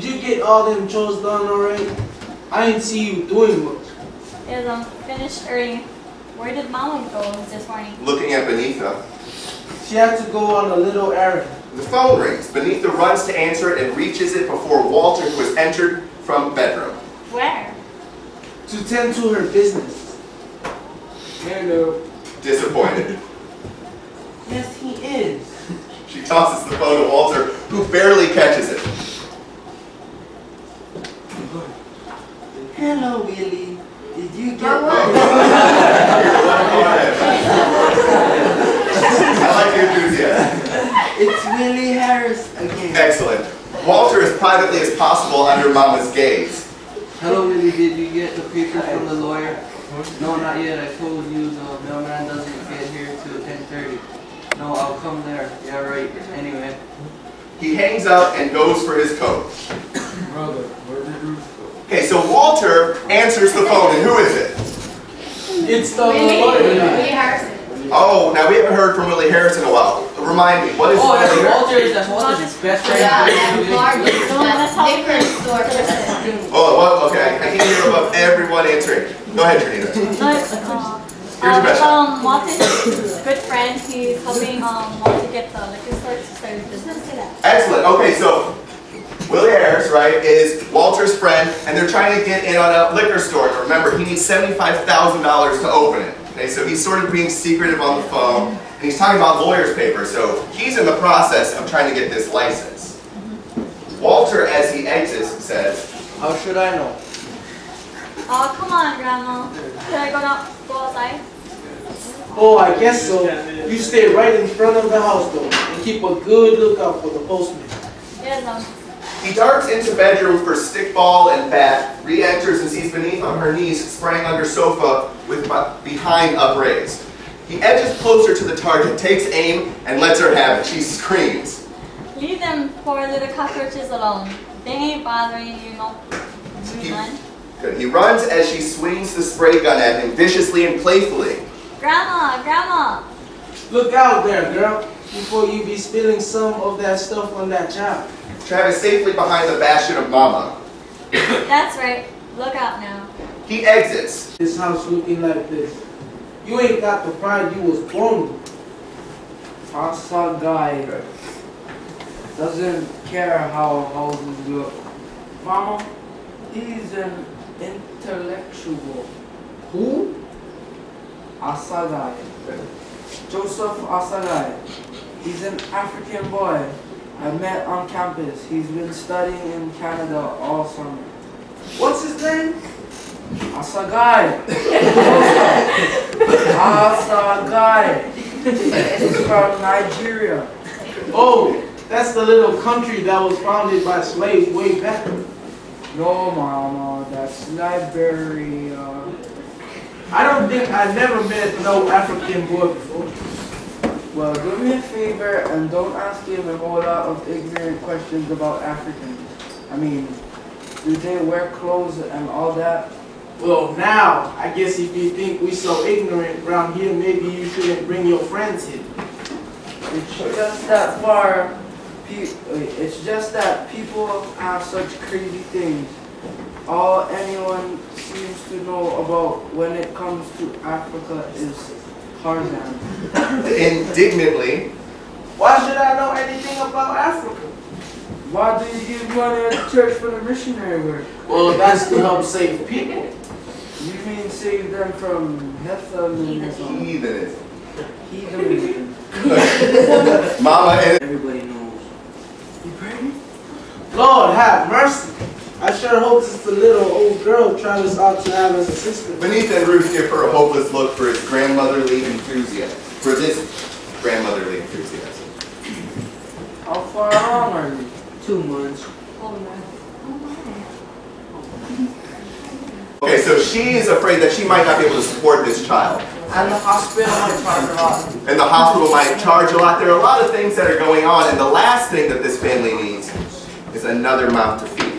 did you get all them chores done already? I didn't see you doing much. Yes, I'm finished early. Where did Mama go this morning? Looking at Benita. She had to go on a little errand. The phone rings. Benita runs to answer it and reaches it before Walter, who has entered from bedroom. Where? To tend to her business. Hello. Disappointed. Yes, he is. She tosses the phone to Walter, who barely catches it. Hello, Willie. Did you get I like your enthusiasm. It's Willie Harris again. Excellent. Walter as privately as possible under Mama's gaze. Hello, Willie. Did you get the paper from the lawyer? No, not yet. I told you the mailman doesn't get here till 10:30. No, I'll come there. Yeah, right. Anyway. He hangs up and goes for his coat. Brother, where did Ruth go? Okay, so Walter answers the phone, and who is it? It's the lawyer. Harrison. Oh, now we haven't heard from Willie Harris in a while. Remind me, what is Oh, that's Willie? Walter's his best friend. Yeah, let's help liquor store person. Oh, what? Okay, I can hear above everyone answering. Go ahead, Trinita. Here's your best shot. Walter's good friend. He's helping Walter get the liquor store to start his business. Excellent. Okay, so Willie Harris, right, is Walter's friend, and they're trying to get in on a liquor store. Remember, he needs $75,000 to open it. Okay, so he's sort of being secretive on the phone, and he's talking about lawyer's papers. So he's in the process of trying to get this license. Walter, as he exits, says, How should I know? Oh, come on, Grandma. Should I go outside? Oh, I guess so. You stay right in front of the house though, and keep a good lookout for the postman. Yes, he darts into bedroom for stickball and bat, re-enters and sees Benita on her knees spraying under sofa with behind upraised. He edges closer to the target, takes aim, and lets her have it. She screams. Leave them poor little cockroaches alone. They ain't bothering you, no. Good. He runs as she swings the spray gun at him viciously and playfully. Grandma, Grandma. Look out there, girl, before you be spilling some of that stuff on that child. Travis safely behind the bastion of Mama. That's right. Look out now. He exits. This house looking like this. You ain't got the pride you was born with. I saw a guy doesn't care how houses look. Mama, he's an intellectual. Who? Asagai. Joseph Asagai. He's an African boy I met on campus. He's been studying in Canada all summer. What's his name? Asagai. Asagai. He's from Nigeria. Oh, that's the little country that was founded by slaves way back. No, Mama, that's Liberia. I don't think I never met no African boy before. Well, do me a favor and don't ask him a whole lot of ignorant questions about Africans. I mean, do they wear clothes and all that? Well, now, I guess if you think we so ignorant around here, maybe you shouldn't bring your friends here. It's just that far. It's just that people have such crazy things. All anyone seems to know about when it comes to Africa is Tarzan. Indignantly. Why should I know anything about Africa? Why do you give money at the church for the missionary work? Well, that's to help save people. You mean save them from heathenism? Heathenism. Heathenism. Mama and Everybody knows. You pregnant? Lord have mercy. I sure hope it's the little old girl Travis ought to have as a sister. Benita and Ruth give her a hopeless look for his grandmotherly enthusiasm. For this grandmotherly enthusiasm. How far along are you? 2 months. Okay, so she is afraid that she might not be able to support this child. And the hospital might charge a lot. And the hospital might charge a lot. There are a lot of things that are going on, and the last thing that this family needs is another mouth to feed.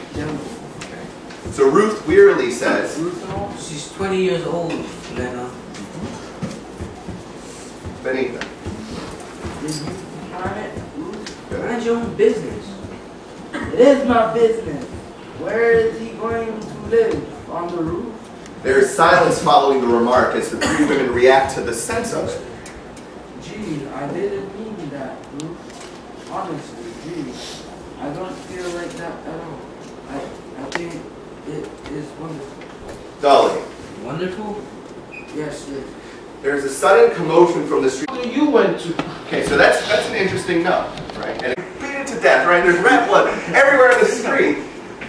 So Ruth wearily says, She's 20 years old, Lena. Benita. Did you plan it? Mind your own business. It is my business. Where is he going to live? On the roof? There is silence following the remark as the three women react to the sense of it. Gee, I didn't mean that, Ruth. Honestly, gee, I don't feel like that at all. I think it is wonderful. Dully. Wonderful? Yes, sir. There's a sudden commotion from the street. Who you went to? Okay, so that's an interesting note, right? And it beat it to death, right? There's rat blood everywhere in the street.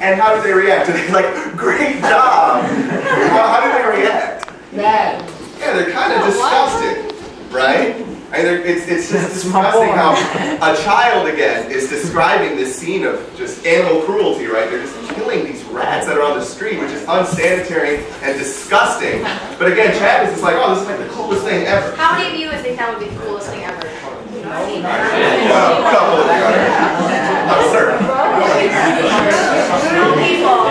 And how do they react? Are they like, great job? How do they react? Bad. Yeah, they're kind of disgusting, right? I mean, it's just disgusting how a child, again, is describing this scene of just animal cruelty, right? They're just killing these rats that are on the street, which is unsanitary and disgusting. But again, Travis is like, oh, this is like the coolest thing ever. How many of you would think that would be the coolest thing ever? A couple of you are. I'm certain. Two people.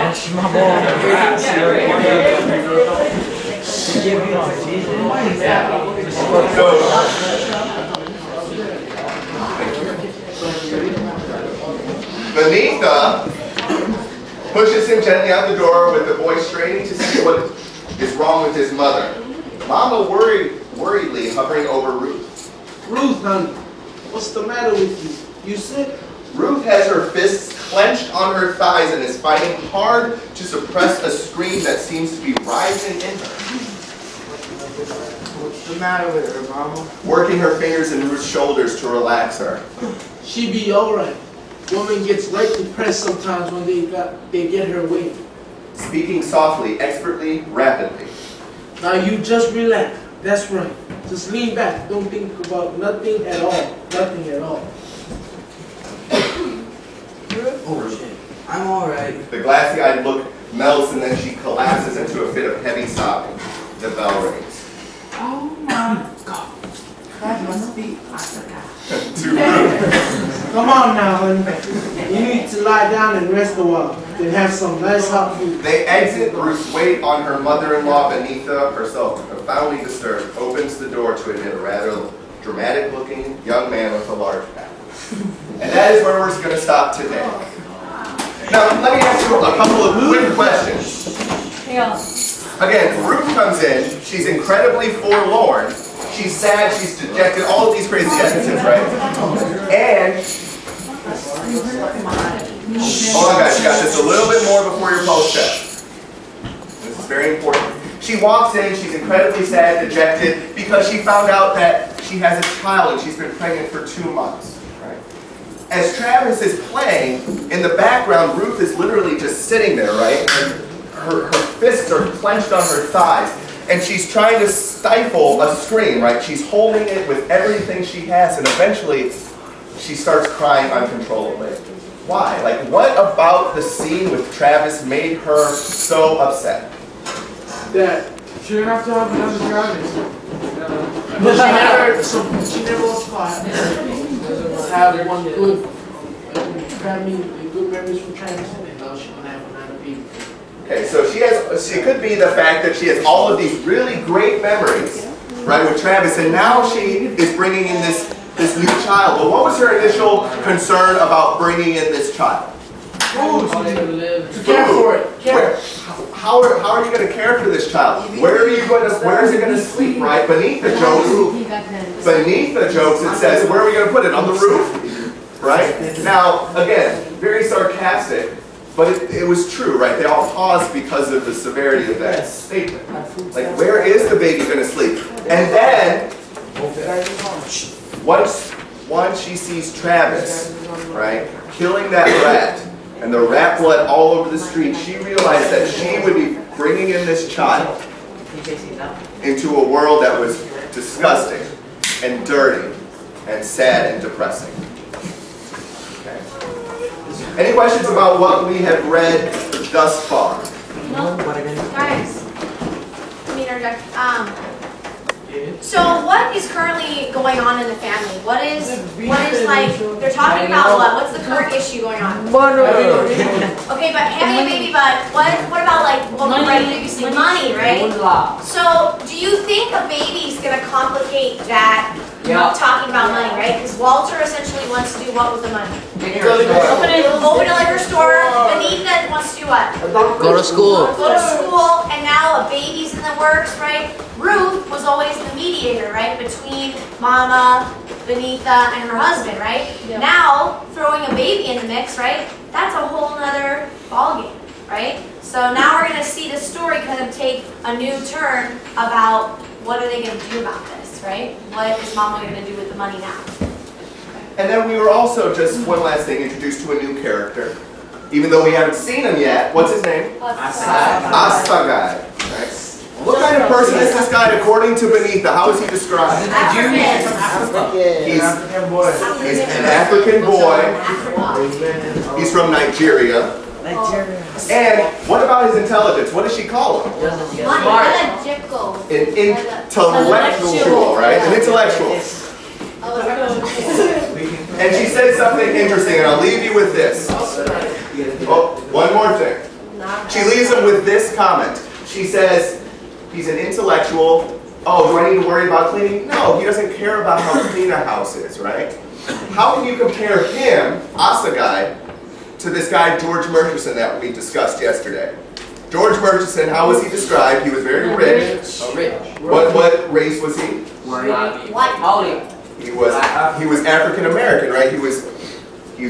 Benita pushes him gently out the door with the boy straining to see what is wrong with his mother. Mama worriedly hovering over Ruth. Ruth, honey, what's the matter with you? You sick? Ruth has her fists clenched on her thighs and is fighting hard to suppress a scream that seems to be rising in her. What's the matter with her, Mama? Working her fingers in Ruth's shoulders to relax her. She be alright. Woman gets right depressed sometimes when they get her way. Speaking softly, expertly, rapidly. Now you just relax. That's right. Just lean back. Don't think about nothing at all. Nothing at all. Oh shit. I'm alright. The glassy-eyed look melts and then she collapses into a fit of heavy sobbing. The bell rings. Oh my God. That must be Africa. To Ruth. Come on now, honey. You need to lie down and rest a while. Then have some nice hot food. They exit. Ruth's weight on her mother-in-law, Benita, herself profoundly disturbed, opens the door to admit a rather dramatic-looking young man with a large pack. And that is where we're going to stop today. Now, let me ask you a couple of quick questions. Yeah. Again, Ruth comes in. She's incredibly forlorn. She's sad. She's dejected. All of these crazy adjectives, right? And hold on, guys. You got just a little bit more before your pulse check. This is very important. She walks in. She's incredibly sad, dejected, because she found out that she has a child and she's been pregnant for 2 months. As Travis is playing, in the background, Ruth is literally just sitting there, right? Her fists are clenched on her thighs, and she's trying to stifle a scream, right? She's holding it with everything she has, and eventually, she starts crying uncontrollably. Why? Like, what about the scene with Travis made her so upset? That She didn't have to have another Travis. she never was quiet. Have one good memories from Travis, and now she's gonna have another baby. Okay, so she could be the fact that she has all of these really great memories, right, with Travis, and now she is bringing in this new child. But what was her initial concern about bringing in this child? Food. Care for it. Care. How are you going to care for this child? Where is it going to sleep, right? Beneath the jokes it says, where are we going to put it? On the roof? Right? Now, again, very sarcastic, but it was true, right? They all paused because of the severity of that statement. Like, where is the baby going to sleep? And then, once she sees Travis, right, killing that rat, and the rat blood all over the street, she realized that she would be bringing in this child into a world that was disgusting and dirty and sad and depressing. Okay. Any questions about what we have read thus far? No. Guys, let me interject. So what is currently going on in the family? What is like, they're talking about what? What's the current issue going on? Okay, but having a baby, but what about like what we read previously? Money, right? So do you think a baby's gonna complicate that? Talking about money, right? Because Walter essentially wants to do what with the money? Open a liquor store. Benita wants to do what? Go to school. Go to school, and now a baby's in the works, right? Ruth was always the mediator, right, between Mama, Benita, and her husband, right? Yeah. Now, throwing a baby in the mix, right? That's a whole nother ballgame, right? So now we're going to see the story kind of take a new turn about what are they going to do about this, right? What is Mama going to do with the money now? And then we were also, just one last thing, introduced to a new character. Even though we haven't seen him yet, what's his name? Asagai. Right? What kind of person is this guy according to Benita? How is he described? African. He's an African boy. He's from Nigeria. And what about his intelligence? What does she call him? Intellectual. An intellectual, right? An intellectual. And she said something interesting, and I'll leave you with this. Oh, one more thing. She leaves him with this comment. She says, he's an intellectual. Oh, do I need to worry about cleaning? No, he doesn't care about how clean a house is, right? How can you compare him, Asagai, to this guy, George Murchison, that we discussed yesterday? George Murchison, how was he described? He was very rich. What race was he? White. He was African American, right? He was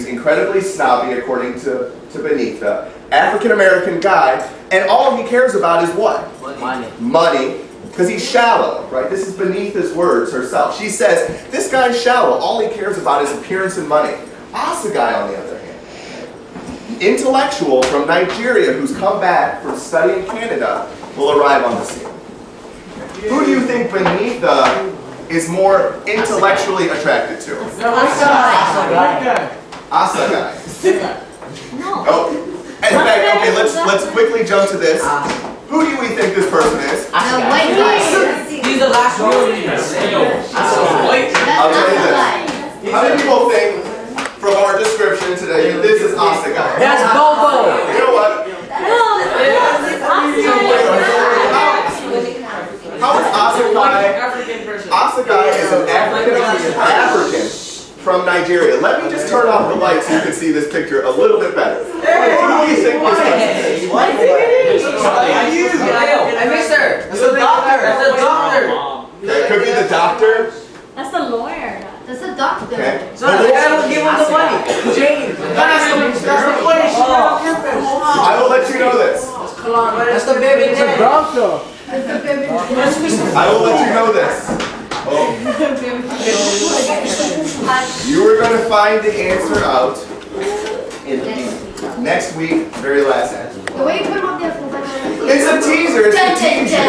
incredibly snobby, according to Benita. African American guy, and all he cares about is what? Money. Because he's shallow, right? This is Benita's words herself. She says, this guy's shallow. All he cares about is appearance and money. Asagai, on the other hand, intellectual from Nigeria who's come back from studying Canada, will arrive on the scene. Who do you think Benita is more intellectually attracted to? Asagai. No. Oh, in fact, okay, let's quickly jump to this. Who do we think this person is? He's the last one. I'll tell you this. How many people think, from our description today, that this is Asagai? That's Bobo. You know what? How is Asagai? Asagai is an African from Nigeria. Let me just turn off the lights so you can see this picture a little bit better. Who do you think this is? I missed her. That's the doctor. That's the doctor. Okay, it could be the doctor. That's the lawyer. That's a doctor. Okay. So I don't give him the money. James. I will let you know this. That's the baby. It's a doctor. I will let you know this. Oh. You are going to find the answer out in next week, very last answer. The way you put him up there. It's a teaser. It's a teaser.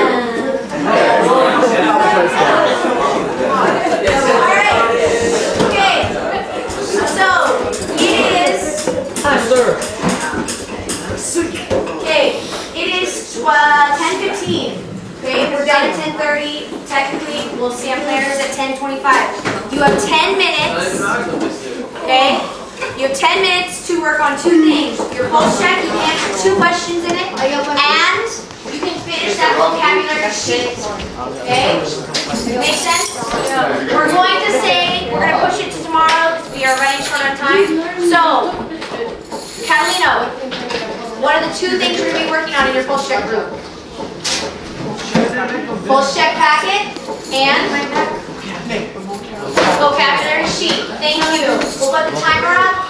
Alright. Okay. So, it is. Okay. It is 10:15. Okay, we're done at 10:30. Technically, we'll see our planners at 10:25. You have 10 minutes. Okay? You have 10 minutes to work on two things. Your pulse check, you can answer 2 questions in it, and you can finish that vocabulary sheet. Okay? Make sense? We're going to push it to tomorrow because we are running short on time. So, Catalina, what are the 2 things you're going to be working on in your pulse check group? Pulse check packet and vocabulary sheet. Thank you. We'll put the timer up.